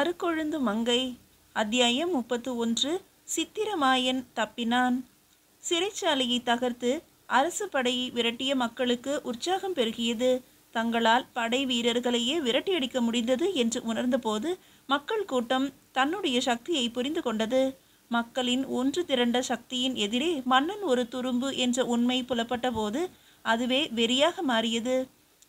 கருக்கொழுந்து மங்கை. அத்தியாயம் 31. சித்திரமாயன் தப்பினான். சிறைச்சாலையை தகர்த்து அரசு படையை விரட்டிய மக்களுக்கு உற்சாகம் பெருகியது. தங்களால் படை வீரர்களையே விரட்டியடிக்க முடிந்தது என்று உணர்ந்தபோது மக்கள் கூட்டம் தன்னுடைய சக்தியை புரிந்து கொண்டது. மக்களின் ஒன்று திரண்ட சக்தியின் எதிரே மன்னன் ஒரு துரும்பு என்ற உண்மை புலப்பட்ட போது அதுவே வெறியாக மாறியது.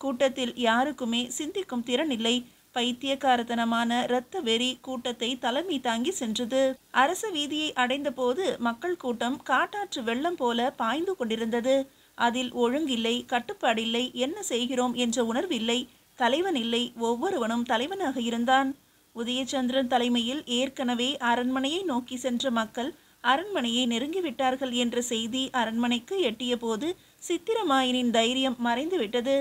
கூட்டத்தில் யாருக்குமே சிந்திக்கும் திறன் இல்லை. பைத்தியக்காரத்தனமான இரத்த வெறி கூட்டத்தை தலைமை தாங்கி சென்றது. அரச வீதியை அடைந்த போது மக்கள் கூட்டம் காட்டாற்று வெள்ளம் போல பாய்ந்து கொண்டிருந்தது. அதில் ஒழுங்கில்லை, கட்டுப்பாடில்லை, என்ன செய்கிறோம் என்ற உணர்வில்லை, தலைவன் இல்லை. ஒவ்வொருவனும் தலைவனாக இருந்தான். உதயச்சந்திரன் தலைமையில் ஏற்கனவே அரண்மனையை நோக்கி சென்ற மக்கள் அரண்மனையை நெருங்கிவிட்டார்கள் என்ற செய்தி அரண்மனைக்கு எட்டிய போது சித்திரமாயனின் தைரியம் மறைந்துவிட்டது.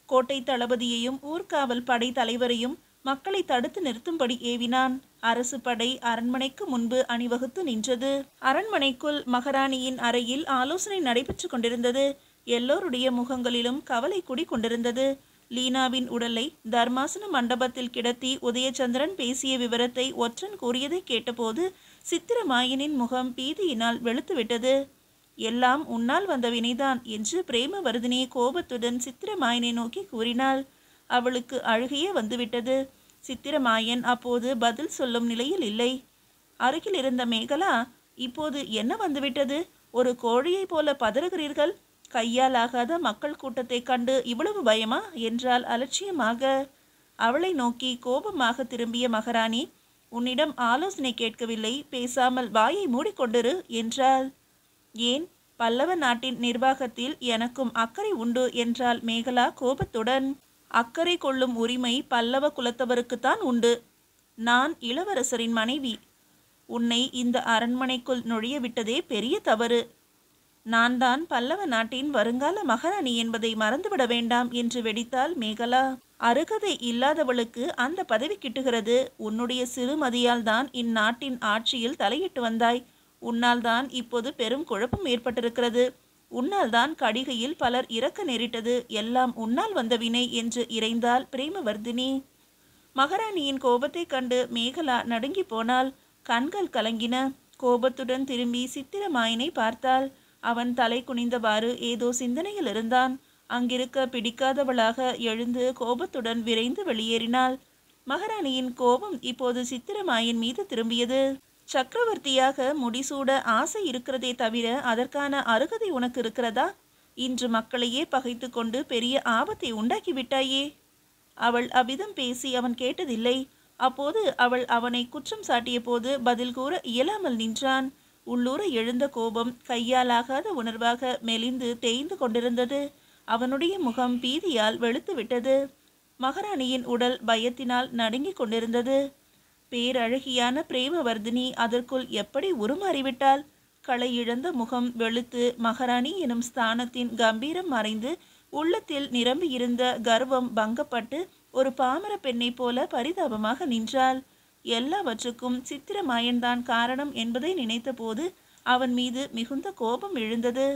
கோட்டை தளபதியையும் ஊர்காவல் படை தலைவரையும் மக்களை தடுத்து நிறுத்தும்படி ஏவினான். அரசு படை அரண்மனைக்கு முன்பு அணிவகுத்து நின்றது. அரண்மனைக்குள் மகாராணியின் அறையில் ஆலோசனை நடைபெற்று கொண்டிருந்தது. எல்லோருடைய முகங்களிலும் கவலை குடி கொண்டிருந்தது. லீனாவின் உடலை தர்மாசன மண்டபத்தில் கிடத்தி உதயச்சந்திரன் பேசிய விவரத்தை ஒற்றன் கூறியதை கேட்டபோது சித்திரமாயனின் முகம் பீதியினால் வெளுத்துவிட்டது. எல்லாம் உன்னால் வந்த வினைதான் என்று பிரேமவர்தினி கோபத்துடன் சித்திரமாயனை நோக்கி கூறினாள். அவளுக்கு அழுகையே வந்துவிட்டது. சித்திரமாயன் அப்போது பதில் சொல்லும் நிலையில் இல்லை. அருகில் இருந்த மேகலா, இப்போது என்ன வந்துவிட்டது? ஒரு கோழியை போல பதறுகிறீர்கள். கையால் ஆகாத மக்கள் கூட்டத்தை கண்டு இவ்வளவு பயமா என்றால் அலட்சியமாக. அவளை நோக்கி கோபமாக திரும்பிய மகாராணி, உன்னிடம் ஆலோசனை கேட்கவில்லை, பேசாமல் வாயை மூடிக்கொண்டிரு என்றாள். ஏன்? பல்லவ நாட்டின் நிர்வாகத்தில் எனக்கும் அக்கறை உண்டு என்றாள் மேகலா கோபத்துடன். அக்கறை கொள்ளும் உரிமை பல்லவ குலத்தவருக்குத்தான் உண்டு. நான் இளவரசரின் மனைவி. உன்னை இந்த அரண்மனைக்குள் நுழைய விட்டதே பெரிய தவறு. நான் தான் பல்லவ நாட்டின் வருங்கால மகாராணி என்பதை மறந்துவிட வேண்டாம் என்று வெடித்தாள் மேகலா. அருகதை இல்லாதவளுக்கு அந்த பதவி கிட்டுகிறது. உன்னுடைய சிறுமதியால் தான் இந்நாட்டின் ஆட்சியில் தலையிட்டு வந்தாய். உன்னால் தான் இப்போது பெரும் குழப்பம் ஏற்பட்டிருக்கிறது. உன்னால் தான் கடிகையில் பலர் இறக்க நேரிட்டது. எல்லாம் உன்னால் வந்த வினை என்று இறைந்தாள் பிரேமவர்தினி. மகாராணியின் கோபத்தை கண்டு மேகலா நடுங்கி போனாள். கண்கள் கலங்கின. கோபத்துடன் திரும்பி சித்திரமாயனை பார்த்தாள். அவன் தலை குனிந்தவாறு ஏதோ சிந்தனையில் இருந்தான். அங்கிருக்க பிடிக்காதவளாக எழுந்து கோபத்துடன் விரைந்து வெளியேறினாள். மகாராணியின் கோபம் இப்போது சித்திரமாயன் மீது திரும்பியது. சக்கரவர்த்தியாக முடிசூட ஆசை இருக்கிறதே தவிர அதற்கான அருகதை உனக்கு இருக்கிறதா? இன்று மக்களையே பகைத்து கொண்டு பெரிய ஆபத்தை உண்டாக்கிவிட்டாயே. அவள் அவ்விதம் பேசி அவன் கேட்டதில்லை. அப்போது அவள் அவனை குற்றம் சாட்டிய போது பதில் கூற இயலாமல் நின்றான். உள்ளூர எழுந்த கோபம் கையாலாகாத உணர்வாக மெலிந்து தேய்ந்து கொண்டிருந்தது. அவனுடைய முகம் பீதியால் வெளுத்துவிட்டது. மகாராணியின் உடல் பயத்தினால் நடுங்கிக் கொண்டிருந்தது. பேரழகியான பிரேமவர்தினி அதற்குள் எப்படி உருமாறிவிட்டாள்? களை இழந்த முகம் வெளுத்து மகாராணி எனும் ஸ்தானத்தின் கம்பீரம் மறைந்து உள்ளத்தில் நிரம்பியிருந்த கர்வம் பங்கப்பட்டு ஒரு பாமர பெண்ணை போல பரிதாபமாக நின்றாள். எல்லாவற்றுக்கும் சித்திரமாயன்தான் காரணம் என்பதை நினைத்த போது அவன் மீது மிகுந்த கோபம் எழுந்தது.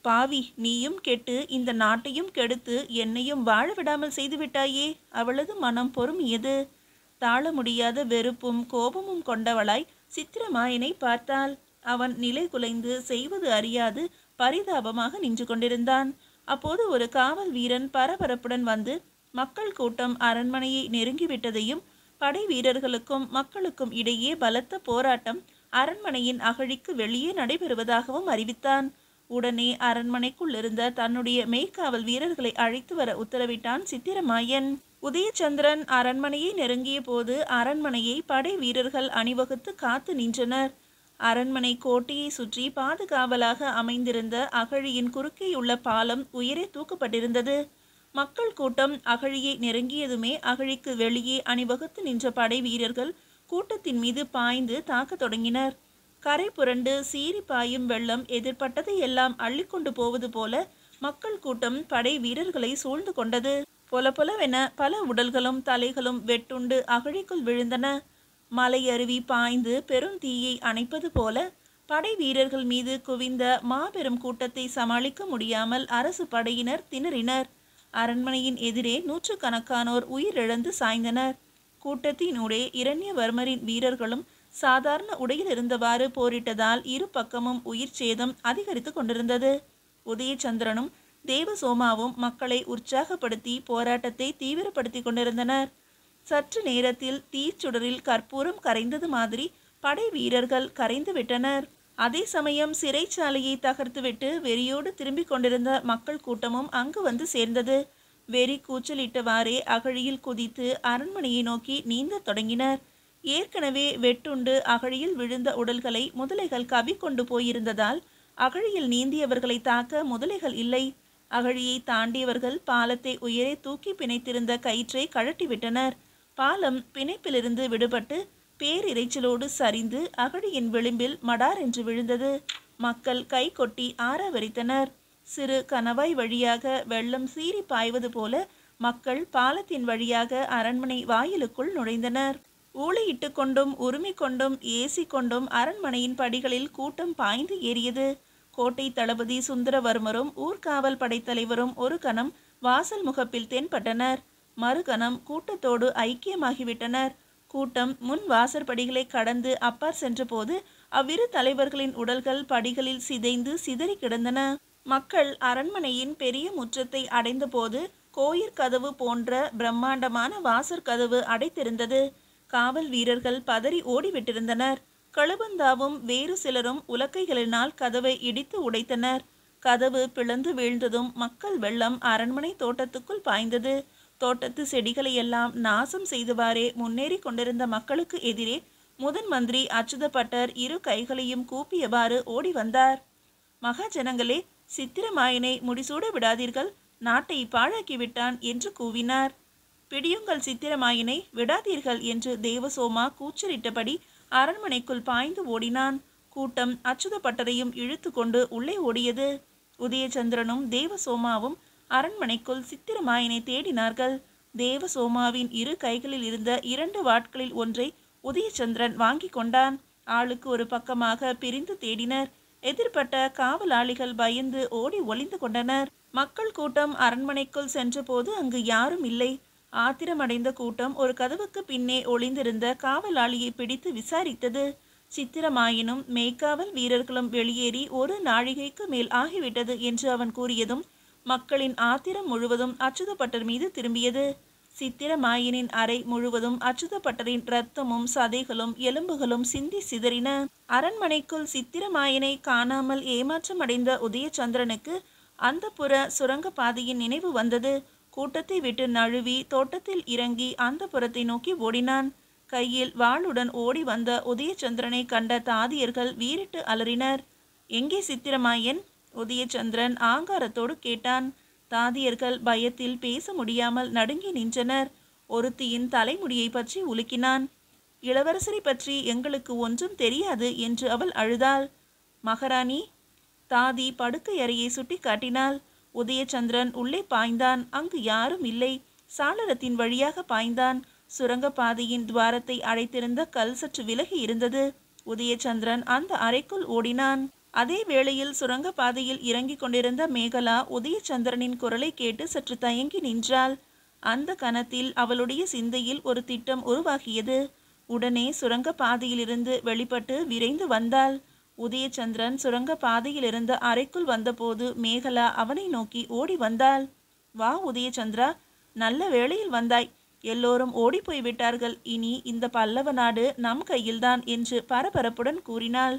பாவி, நீயும் கெட்டு இந்த நாட்டையும் கெடுத்து என்னையும் வாழ விடாமல் செய்துவிட்டாயே. அவளது மனம் பொறுமியது. தாழ முடியாத வெறுப்பும் கோபமும் கொண்டவளாய் சித்திரமாயனை பார்த்தாள். அவன் நிலை குலைந்து செய்வது அறியாது பரிதாபமாக நின்று கொண்டிருந்தான். அப்போது ஒரு காவல் வீரன் பரபரப்புடன் வந்து மக்கள் கூட்டம் அரண்மனையை நெருங்கிவிட்டதையும் படை வீரர்களுக்கும் மக்களுக்கும் இடையே பலத்த போராட்டம் அரண்மனையின் அகழிக்கு வெளியே நடைபெறுவதாகவும் அறிவித்தான். உடனே அரண்மனைக்குள் இருந்த தன்னுடைய மெய்க்காவல் வீரர்களை அழைத்து வர உத்தரவிட்டான் சித்திரமாயன். உதயச்சந்திரன் அரண்மனையை நெருங்கிய போது அரண்மனையை படை வீரர்கள் அணிவகுத்து காத்து நின்றனர். அரண்மனை கோட்டையை சுற்றி பாதுகாவலாக அமைந்திருந்த அகழியின் குறுக்கேயுள்ள பாலம் உயரே தூக்கப்பட்டிருந்தது. மக்கள் கூட்டம் அகழியை நெருங்கியதுமே அகழிக்கு வெளியே அணிவகுத்து நின்ற படை வீரர்கள் கூட்டத்தின் மீது பாய்ந்து தாக்க தொடங்கினர். கரை புரண்டு சீறி பாயும் வெள்ளம் எதிர்பட்டதை எல்லாம் அள்ளிக்கொண்டு போவது போல மக்கள் கூட்டம் படை வீரர்களை சூழ்ந்து கொண்டது. பொல பொலவென பல உடல்களும் தலைகளும் வெட்டுண்டு அகழிக்குள் விழுந்தன. மலை அருவி பாய்ந்து பெரும் தீயை அணைப்பது போல படை வீரர்கள் மீது குவிந்த மாபெரும் கூட்டத்தை சமாளிக்க முடியாமல் அரசு படையினர் திணறினர். அரண்மனையின் எதிரே நூற்றுக்கணக்கானோர் உயிரிழந்து சாய்ந்தனர். கூட்டத்தினூடே இரண்யவர்மரின் வீரர்களும் சாதாரண உடையில் இருந்தவாறு போரிட்டதால் இரு பக்கமும் உயிர் சேதம் அதிகரித்து கொண்டிருந்தது. உதயச்சந்திரனும் தேவசோமாவும் மக்களை உற்சாகப்படுத்தி போராட்டத்தை தீவிரப்படுத்தி கொண்டிருந்தனர். சற்று நேரத்தில் தீச்சுடரில் கற்பூரம் கரைந்தது மாதிரி படை வீரர்கள் கரைந்து விட்டனர். அதே சமயம் சிறைச்சாலையை தகர்த்துவிட்டு வெறியோடு திரும்பிக் கொண்டிருந்த மக்கள் கூட்டமும் அங்கு வந்து சேர்ந்தது. வெறி கூச்சலிட்டவாறே அகழியில் குதித்து அரண்மனையை நோக்கி நீந்த தொடங்கினர். ஏற்கனவே வெட்டுண்டு அகழியில் விழுந்த உடல்களை முதலைகள் கவி கொண்டு போயிருந்ததால் அகழியில் நீந்தியவர்களை தாக்க முதலைகள் இல்லை. அகழியை தாண்டியவர்கள் பாலத்தை உயரே தூக்கி பிணைத்திருந்த கயிற்றை கழட்டிவிட்டனர். பாலம் பிணைப்பிலிருந்து விடுபட்டு பேரிரைச்சலோடு சரிந்து அகழியின் விளிம்பில் மடார் என்று விழுந்தது. மக்கள் கை கொட்டி ஆரவரித்தனர். சிறு கணவாய் வழியாக வெள்ளம் சீறி பாய்வது போல மக்கள் பாலத்தின் வழியாக அரண்மனை வாயிலுக்குள் நுழைந்தனர். ஊளையிட்டு கொண்டும் உரிமை கொண்டும் ஏசி கொண்டும் அரண்மனையின் படிகளில் கூட்டம் பாய்ந்து ஏறியது. கோட்டை தளபதி சுந்தரவர்மரும் ஊர்காவல் படைத்தலைவரும் ஒரு கணம் வாசல் முகப்பில் தென்பட்டனர். மறுகணம் கூட்டத்தோடு ஐக்கியமாகிவிட்டனர். கூட்டம் முன் வாசற்படிகளை கடந்து அப்பார் சென்றபோது அவ்விரு தலைவர்களின் உடல்கள் படிகளில் சிதைந்து சிதறி கிடந்தன. மக்கள் அரண்மனையின் பெரிய முற்றத்தை அடைந்தபோது கோயிற் கதவு போன்ற பிரம்மாண்டமான வாசற்கதவு அடைத்திருந்தது. காவல் வீரர்கள் பதறி ஓடிவிட்டிருந்தனர். கழுபந்தாவும் வேறு சிலரும் உலக்கைகளினால் கதவை இடித்து உடைத்தனர். கதவு பிளந்து வீழ்ந்ததும் மக்கள் வெள்ளம் அரண்மனை தோட்டத்துக்குள் பாய்ந்தது. தோட்டத்து செடிகளையெல்லாம் நாசம் செய்தவாறே முன்னேறி கொண்டிருந்த மக்களுக்கு எதிரே முதன் மந்திரி அச்சுதப்பட்டர் இரு கைகளையும் கூப்பியவாறு ஓடி வந்தார். மகாஜனங்களே, சித்திரமாயனை முடிசூட விடாதீர்கள், நாட்டை பாழாக்கிவிட்டான் என்று கூவினார். பிடியுங்கள், சித்திரமாயனை விடாதீர்கள் என்று தேவசோமா கூச்சலிட்டபடி அரண்மனைக்குள் பாய்ந்து ஓடினான். கூட்டம் அச்சுதப்பட்டரையும் இழுத்து கொண்டு உள்ளே ஓடியது. உதயச்சந்திரனும் தேவசோமாவும் அரண்மனைக்குள் சித்திரமாயனை தேடினார்கள். தேவசோமாவின் இரு கைகளில் இருந்த 2 வாட்களில் ஒன்றை உதயச்சந்திரன் வாங்கி கொண்டான். ஆளுக்கு ஒரு பக்கமாக பிரிந்து தேடினர். எதிர்பட்ட காவலாளிகள் பயந்து ஓடி ஒளிந்து கொண்டனர். மக்கள் கூட்டம் அரண்மனைக்குள் சென்றபோது அங்கு யாரும் இல்லை. ஆத்திரமடைந்த கூட்டம் ஒரு கதவுக்கு பின்னே ஒளிந்திருந்த காவலாளியை பிடித்து விசாரித்தது. சித்திரமாயனும் மெய்க்காவல் வீரர்களும் வெளியேறி 1 நாழிகைக்கு மேல் ஆகிவிட்டது என்று அவன் கூறியதும் மக்களின் ஆத்திரம் முழுவதும் அச்சுதப்பட்டர் மீது திரும்பியது. சித்திரமாயனின் அறை முழுவதும் அச்சுதப்பட்டரின் இரத்தமும் சதைகளும் எலும்புகளும் சிந்தி சிதறின. அரண்மனைக்குள் சித்திரமாயனை காணாமல் ஏமாற்றமடைந்த உதயச்சந்திரனுக்கு அந்த புற சுரங்க பாதையின் நினைவு வந்தது. கூட்டத்தை விட்டு நழுவி தோட்டத்தில் இறங்கி அந்த புறத்தை நோக்கி ஓடினான். கையில் வாளுடன் ஓடி வந்த உதயச்சந்திரனை கண்ட தாதியர்கள் வீறிட்டு அலறினர். எங்கே சித்திரமாயன்? உதயச்சந்திரன் ஆங்காரத்தோடு கேட்டான். தாதியர்கள் பயத்தில் பேச முடியாமல் நடுங்கி நின்றனர். ஒருத்தியின் தலைமுடியை பற்றி உலுக்கினான். இளவரசரை பற்றி எங்களுக்கு ஒன்றும் தெரியாது என்று அவள் அழுதாள். மகாராணி? தாதி படுக்கை அறையை சுட்டி காட்டினாள். உதயச்சந்திரன் உள்ளே பாய்ந்தான். அங்கு யாரும் இல்லை. சாளரத்தின் வழியாக பாய்ந்தான். சுரங்க பாதையின் துவாரத்தை அடைத்திருந்த கல் சற்று விலகி இருந்தது. உதயச்சந்திரன் அந்த அறைக்குள் ஓடினான். அதே வேளையில் சுரங்க பாதையில் இறங்கிக் கொண்டிருந்த மேகலா உதயச்சந்திரனின் குரலை கேட்டு சற்று தயங்கி நின்றாள். அந்த கணத்தில் அவளுடைய சிந்தையில் ஒரு திட்டம் உருவாகியது. உடனே சுரங்க பாதையிலிருந்து வெளிப்பட்டு விரைந்து வந்தாள். உதயச்சந்திரன் சுரங்க பாதையில் இருந்த அறைக்குள் வந்தபோது மேகலா அவனை நோக்கி ஓடி வந்தாள். வா உதயச்சந்திரா, நல்ல வேளையில் வந்தாய். எல்லோரும் ஓடி போய் விட்டார்கள். இனி இந்த பல்லவ நாடு நம் கையில்தான் என்று பரபரப்புடன் கூறினாள்.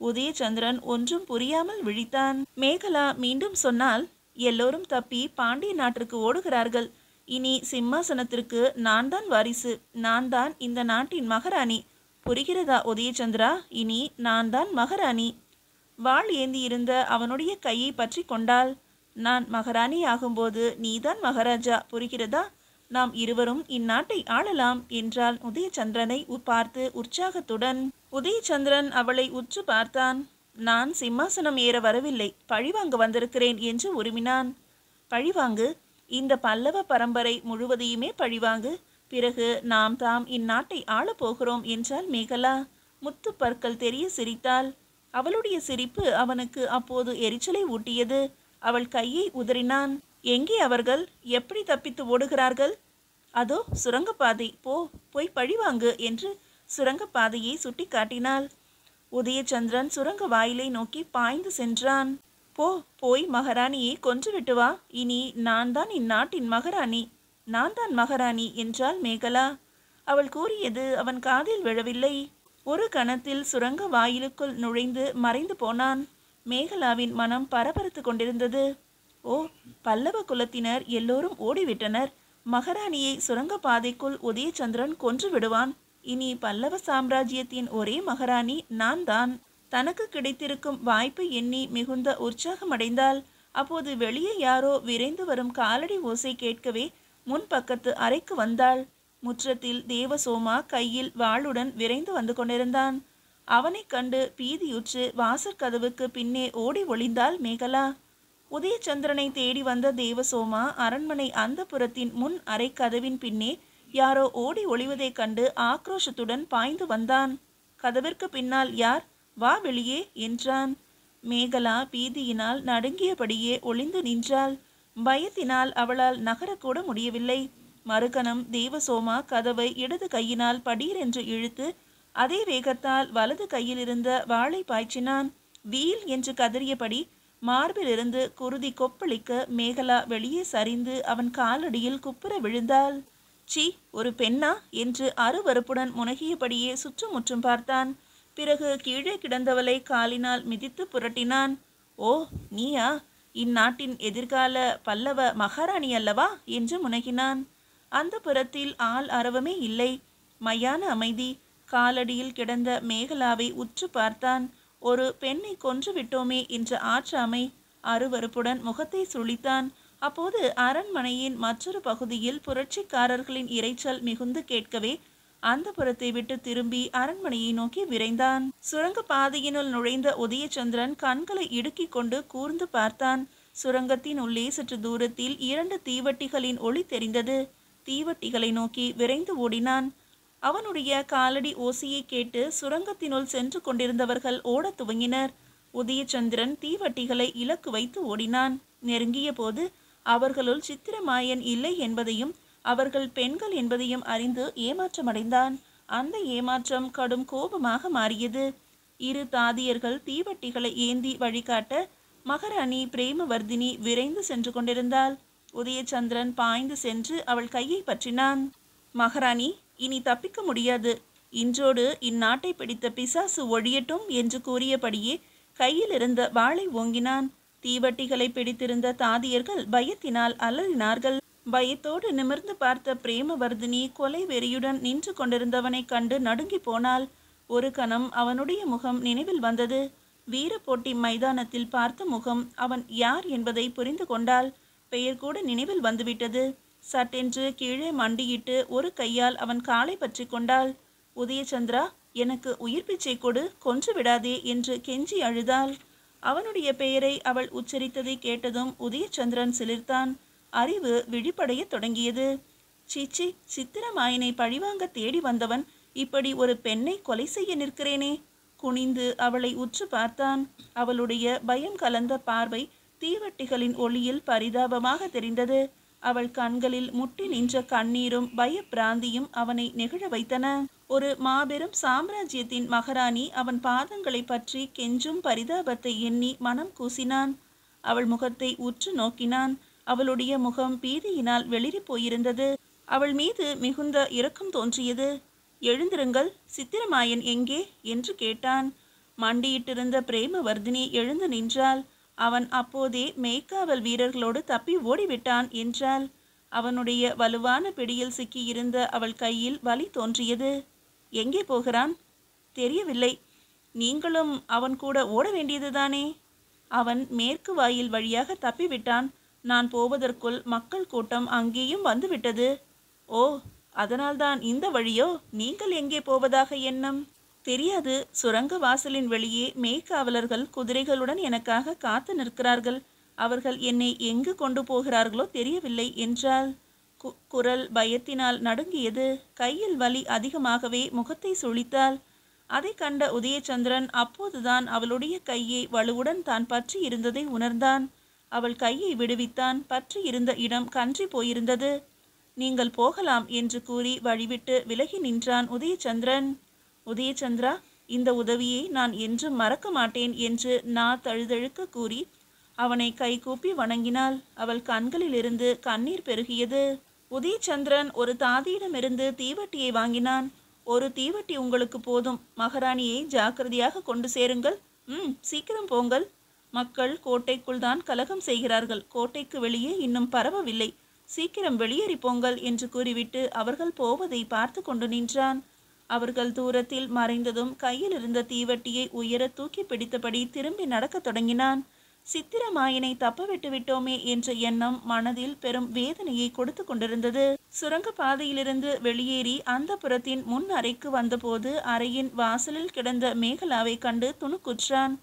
உதயச்சந்திரன் ஒன்றும் புரியாமல் விழித்தான். மேகலா மீண்டும் சொன்னால், எல்லோரும் தப்பி பாண்டிய நாட்டிற்கு ஓடுகிறார்கள். இனி சிம்மாசனத்திற்கு நான் தான் வாரிசு. நான் தான் இந்த நாட்டின் மகாராணி. புரிகிறதா உதயச்சந்திரா? இனி நான் தான் மகாராணி. வாள் ஏந்தி இருந்த அவனுடைய கையை பற்றி கொண்டாள். நான் மகாராணி ஆகும்போது நீதான் மகாராஜா. புரிகிறதா? நாம் இருவரும் இந்நாட்டை ஆளலாம் என்றாள் உதயச்சந்திரனை பார்த்து உற்சாகத்துடன். உதயச்சந்திரன் அவளை உற்று பார்த்தான். நான் சிம்மாசனம் ஏற வரவில்லை, பழிவாங்க வந்திருக்கிறேன் என்று உருமினான். பழிவாங்கு? இந்த பல்லவ பரம்பரை முழுவதையுமே பழிவாங்கு. பிறகு நாம் தாம் இந்நாட்டை ஆளப்போகிறோம் என்றாள் மேகலா. முத்து பற்கள் தெரிய சிரித்தாள். அவளுடைய சிரிப்பு அவனுக்கு அப்போது எரிச்சலை ஊட்டியது. அவள் கையை உதறினான். எங்கே அவர்கள்? எப்படி தப்பித்து ஓடுகிறார்கள்? அதோ சுரங்கப்பாதை, போய் பழிவாங்கு என்று சுரங்கப்பாதையை சுட்டி காட்டினாள். உதயச்சந்திரன் சுரங்க வாயிலை நோக்கி பாய்ந்து சென்றான். போய் மகாராணியை கொன்றுவிட்டு வா. இனி நான் தான் இந்நாட்டின் மகாராணி, நான் தான் மகாராணி என்றாள் மேகலா. அவள் கூறியது அவன் காதில் விழவில்லை. ஒரு கணத்தில் சுரங்க வாயிலுக்குள் நுழைந்து மறைந்து போனான். மேகலாவின் மனம் பரபரத்து கொண்டிருந்தது. பல்லவ குலத்தினர் எல்லோரும் ஓடிவிட்டனர். மகாராணியை சுரங்க பாதைக்குள் உதயச்சந்திரன் கொன்று விடுவான். இனி பல்லவ சாம்ராஜ்யத்தின் ஒரே மகாராணி நான் தான். தனக்கு கிடைத்திருக்கும் வாய்ப்பை எண்ணி மிகுந்த உற்சாகமடைந்தாள். அப்போது வெளியே யாரோ விரைந்து வரும் காலடி ஓசை கேட்கவே முன்பக்கத்து அறைக்கு வந்தாள். முற்றத்தில் தேவசோமா கையில் வாளுடன் விரைந்து வந்து கொண்டிருந்தான். அவனை கண்டு பீதியுற்று வாசற்கதவுக்கு பின்னே ஓடி ஒளிந்தாள் மேகலா. உதயச்சந்திரனை தேடி வந்த தேவசோமா அரண்மனை அந்தப்புரத்தின் முன் அறை கதவின் பின்னே யாரோ ஓடி ஒளிவதைக் கண்டு ஆக்ரோஷத்துடன் பாய்ந்து வந்தான். கதவிற்கு பின்னால் யார்? வா வெளியே என்றான். மேகலா பீதியினால் நடுங்கியபடியே ஒளிந்து நின்றாள். பயத்தினால் அவளால் நகரக்கூட முடியவில்லை. மறுகணம் தேவசோமா கதவை இடது கையினால் படீரென்று இழுத்து அதே வேகத்தால் வலது கையிலிருந்த வாளை பாய்ச்சினான். வீல் என்று கதறியபடி மார்பிலிருந்து குருதி கொப்பளிக்க மேகலா வெளியே சரிந்து அவன் காலடியில் குப்புற விழுந்தாள். சி, ஒரு பெண்ணா என்று அருவருப்புடன் முனகியபடியே சுற்றுமுற்றும் பார்த்தான். பிறகு கீழே கிடந்தவளை காலினால் மிதித்து புரட்டினான். நீயா? இந்நாட்டின் எதிர்கால பல்லவ மகாராணி அல்லவா என்று முனகினான். அந்த புறத்தில் ஆள் அரவமே இல்லை. மையான அமைதி. காலடியில் கிடந்த மேகலாவை உற்று பார்த்தான். ஒரு பெண்ணை கொன்று விட்டோமே என்ற ஆற்றாமை. அருவருப்புடன் முகத்தை சுளித்தான். அப்போது அரண்மனையின் மற்றொரு பகுதியில் புரட்சிக்காரர்களின் இரைச்சல் மிகுந்து கேட்கவே அந்த புறத்தை விட்டு திரும்பி அரண்மனையை நோக்கி விரைந்தான். சுரங்க பாதையினுள் நுழைந்த உதயச்சந்திரன் கண்களை இடுக்கிக் கொண்டு கூர்ந்து பார்த்தான். சுரங்கத்தின் உள்ளே சற்று தூரத்தில் 2 தீவட்டிகளின் ஒளி தெரிந்தது. தீவட்டிகளை நோக்கி விரைந்து ஓடினான். அவனுடைய காலடி ஓசையை கேட்டு சுரங்கத்தினுள் சென்று கொண்டிருந்தவர்கள் ஓடத் துவங்கினர். உதயச்சந்திரன் தீவட்டிகளை இலக்கு வைத்து ஓடினான். நெருங்கிய போது அவர்களுள் சித்திரமாயன் இல்லை என்பதையும் அவர்கள் பெண்கள் என்பதையும் அறிந்து ஏமாற்றமடைந்தான். அந்த ஏமாற்றம் கடும் கோபமாக மாறியது. 2 தாதியர்கள் தீவட்டிகளை ஏந்தி வழிகாட்ட மகாராணி பிரேமவர்தினி விரைந்து சென்று கொண்டிருந்தாள். உதயச்சந்திரன் பாய்ந்து சென்று அவள் கையை பற்றினான். மகாராணி, இனி தப்பிக்க முடியாது. இன்றோடு இந்நாட்டை பிடித்த பிசாசு ஒழியட்டும் என்று கூறியபடியே கையில் இருந்த வாளை ஓங்கினான். தீவட்டிகளை பிடித்திருந்த தாதியர்கள் பயத்தினால் அலறினார்கள். பயத்தோடு நிமிர்ந்து பார்த்த பிரேமவர்தினி கொலை வெறியுடன் நின்று கொண்டிருந்தவனை கண்டு நடுங்கி போனாள். ஒரு கணம் அவனுடைய முகம் நினைவில் வந்தது. வீரப்போட்டி மைதானத்தில் பார்த்த முகம். அவன் யார் என்பதை புரிந்து கொண்டாள். பெயர் கூட நினைவில் வந்துவிட்டது. சட்டென்று கீழே மண்டியிட்டு ஒரு கையால் அவன் காலை பற்றி கொண்டாள். உதயச்சந்திரா, எனக்கு உயிர் பிச்சை கொடு, கொன்று விடாதே என்று கெஞ்சி அழுதாள். அவனுடைய பெயரை அவள் உச்சரித்ததை கேட்டதும் உதயச்சந்திரன் சிலிர்த்தான். அறிவு விழிப்படைய தொடங்கியது. சீச்சி, சித்திரமாயனை பழிவாங்க தேடி வந்தவன் இப்படி ஒரு பெண்ணை கொலை செய்ய நிற்கிறேனே. குனிந்து அவளை உற்று பார்த்தான். அவளுடைய பயம் கலந்த பார்வை தீவட்டிகளின் ஒளியில் பரிதாபமாக தெரிந்தது. அவள் கண்களில் முட்டி நின்ற கண்ணீரும் பயப்பிராந்தியும் அவனை நெகிழ வைத்தன. ஒரு மாபெரும் சாம்ராஜ்யத்தின் மகாராணி அவன் பாதங்களை பற்றி கெஞ்சும் பரிதாபத்தை எண்ணி மனம் கூசினான். அவள் முகத்தை உற்று நோக்கினான். அவளுடைய முகம் பீதியினால் வெளிரி போயிருந்தது. அவள் மீது மிகுந்த இரக்கம் தோன்றியது. எழுந்திருங்கள், சித்திரமாயன் எங்கே என்று கேட்டான். மண்டியிட்டிருந்த பிரேமவர்தினி எழுந்து நின்றாள். அவன் அப்போதே மேய்க்காவல் வீரர்களோடு தப்பி ஓடிவிட்டான் என்றாள். அவனுடைய வலுவான பிடியில் சிக்கியிருந்த அவள் கையில் வலி தோன்றியது. எங்கே போகிறான்? தெரியவில்லை. நீங்களும் அவன் கூட ஓட வேண்டியதுதானே? அவன் மேற்கு வாயில் வழியாக தப்பிவிட்டான். நான் போவதற்குள் மக்கள் கூட்டம் அங்கேயும் வந்துவிட்டது. அதனால்தான் இந்த வழியோ? நீங்கள் எங்கே போவதாக எண்ணம்? தெரியாது. சுரங்க வாசலின் வெளியே மேய்க்காவலர்கள் குதிரைகளுடன் எனக்காக காத்து நிற்கிறார்கள். அவர்கள் என்னை எங்கு கொண்டு போகிறார்களோ தெரியவில்லை என்றாள். குரல் பயத்தினால் நடுங்கியது. கையில் வலி அதிகமாகவே முகத்தை சுளித்தாள். அதை கண்ட உதயச்சந்திரன் அப்போதுதான் அவளுடைய கையை வலுவுடன் தான் பற்றி இருந்ததை உணர்ந்தான். அவள் கையை விடுவித்தான். பற்றி இருந்த இடம் கன்றி போயிருந்தது. நீங்கள் போகலாம் என்று கூறி வழிவிட்டு விலகி நின்றான் உதயச்சந்திரன். உதயச்சந்திரா, இந்த உதவியை நான் என்றும் மறக்க மாட்டேன் என்று தழுதழுக்க கூறி அவனை கைகூப்பி வணங்கினாள். அவள் கண்களிலிருந்து கண்ணீர் பெருகியது. உதயச்சந்திரன் ஒரு தாதியிடமிருந்து தீவட்டியை வாங்கினான். ஒரு தீவட்டி உங்களுக்கு போதும். மகாராணியை ஜாக்கிரதையாக கொண்டு சேருங்கள். சீக்கிரம் போங்கள். மக்கள் கோட்டைக்குள் தான் கலகம் செய்கிறார்கள். கோட்டைக்கு வெளியே இன்னும் பரவவில்லை. சீக்கிரம் வெளியேறி போங்கள் என்று கூறிவிட்டு அவர்கள் போவதை பார்த்து கொண்டு நின்றான். அவர்கள் தூரத்தில் மறைந்ததும் கையில் இருந்த தீவட்டியை உயர தூக்கி பிடித்தபடி திரும்பி நடக்கத் தொடங்கினான். சித்திரமாயனை தப்ப விட்டு விட்டோமே என்ற எண்ணம் மனதில் பெரும் வேதனையை கொடுத்து கொண்டிருந்தது. சுரங்க பாதையிலிருந்து வெளியேறி அந்த புறத்தின் முன் அறைக்கு வந்தபோது அறையின் வாசலில் கிடந்த மேகலாவை கண்டு துணுக்குற்றான்.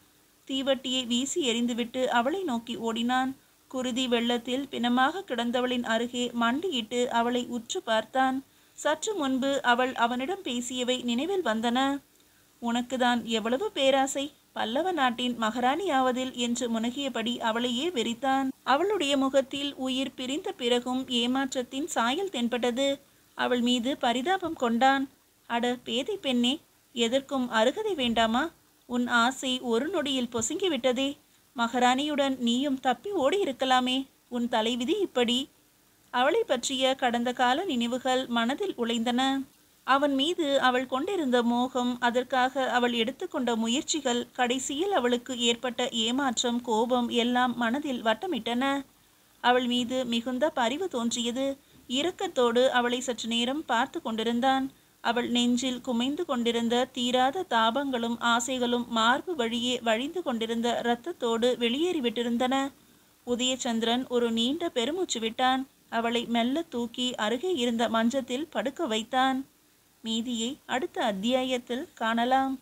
தீவட்டியை வீசி எறிந்துவிட்டு அவளை நோக்கி ஓடினான். குருதி வெள்ளத்தில் பிணமாக கிடந்தவளின் அருகே மண்டியிட்டு அவளை உற்று பார்த்தான். சற்று முன்பு அவள் அவனிடம் பேசியவை நினைவில் வந்தன. உனக்குதான் எவ்வளவு பேராசை, பல்லவ நாட்டின் மகாராணியாவதில் என்று முனகியபடி அவளையே வெறித்தான். அவளுடைய முகத்தில் உயிர் பிரிந்த பிறகும் ஏமாற்றத்தின் சாயல் தென்பட்டது. அவள் மீது பரிதாபம் கொண்டான். அட பேதை பெண்ணே, எதற்கும் அருகதை வேண்டாமா? உன் ஆசை ஒரு நொடியில் பொசுங்கிவிட்டதே. மகாராணியுடன் நீயும் தப்பி ஓடி இருக்கலாமே. உன் தலைவிதி இப்படி. அவளை பற்றிய கடந்த கால நினைவுகள் மனதில் உழைந்தன. அவன் மீது அவள் கொண்டிருந்த மோகம், அதற்காக அவள் எடுத்துக்கொண்ட முயற்சிகள், கடைசியில் அவளுக்கு ஏற்பட்ட ஏமாற்றம், கோபம் எல்லாம் மனதில் வட்டமிட்டன. அவள் மீது மிகுந்த பரிவு தோன்றியது. இரக்கத்தோடு அவளை சற்று நேரம் பார்த்து கொண்டிருந்தான். அவள் நெஞ்சில் குமைந்து கொண்டிருந்த தீராத தாபங்களும் ஆசைகளும் மார்பு வழியே வழிந்து கொண்டிருந்த இரத்தத்தோடு வெளியேறிவிட்டிருந்தன. உதயச்சந்திரன் ஒரு நீண்ட பெருமூச்சு விட்டான். அவளை மெல்ல தூக்கி அருகே இருந்த மஞ்சத்தில் படுக்க வைத்தான். மீதியை அடுத்த அத்தியாயத்தில் காணலாம்.